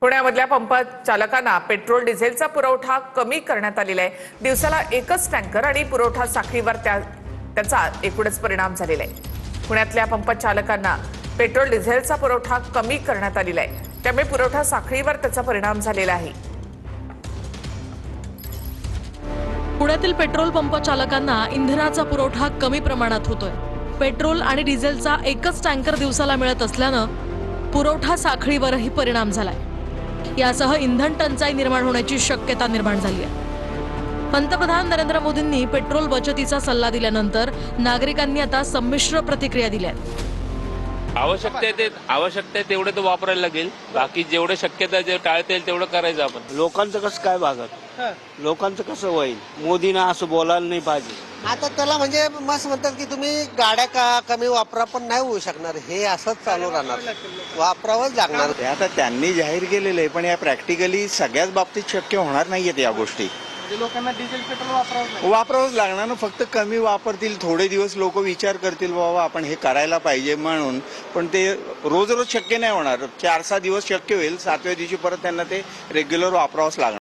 पुण्यामधल्या pump चालकांना petrol डिझेलचा पुरवठा कमी करण्यात आलेला आहे। दिवसाला एकच टँकर आणि पुरवठा साखळीवर त्याचा एकूणच परिणाम झालेला आहे। पुण्यातल्या पंप चालकांना पेट्रोल डिझेलचा पुरवठा कमी करण्यात आलेला आहे, त्यामुळे पुरवठा साखळीवर त्याचा परिणाम झालेला आहे। पुण्यातील पेट्रोल पंप चालकांना इंधनाचा पुरवठा कमी प्रमाणात होतोय। पेट्रोल आणि डिझेलचा एकच टँकर दिवसाला मिळत असल्यानं पुरवठा साखळीवरही परिणाम झालाय। यासह इंधन टंचाई निर्माण होण्याची शक्यता निर्माण झाली आहे। पंतप्रधान नरेंद्र मोदींनी पेट्रोल बचतीचा सल्ला दिल्यानंतर नागरिकांनी आता संमिश्र प्रतिक्रिया दिल्या आहेत। आवश्यकता तेवढे तो वापरायला लागेल, बाकी जेवढे शक्यता जे टाळता येईल तेवढं करायचं आपण। लोकांचं कसं काय भागत, लोकांचं कसं होईल, मोदींना असं बोलायला नाही पाहिजे। आता त्याला म्हणजे मस्त म्हणतात की तुम्ही गाड्या कमी वापरा, पण नाही होऊ शकणार, हे असंच चालू राहणार, वापरावंच लागणार। ते आता त्यांनी जाहीर केलेलं आहे, पण या प्रॅक्टिकली सगळ्याच बाबतीत शक्य होणार नाहीयेत या गोष्टी। लोकांना डिझेल पेट्रोल वापरावंच लागणार ना, फक्त कमी वापरतील, थोडे दिवस लोक विचार करतील बाबा आपण हे करायला पाहिजे म्हणून, पण ते रोज रोज शक्य नाही होणार। 4-6 दिवस शक्य होईल, 7व्या दिवशी परत त्यांना ते रेग्युलर वापरावंच लागणार।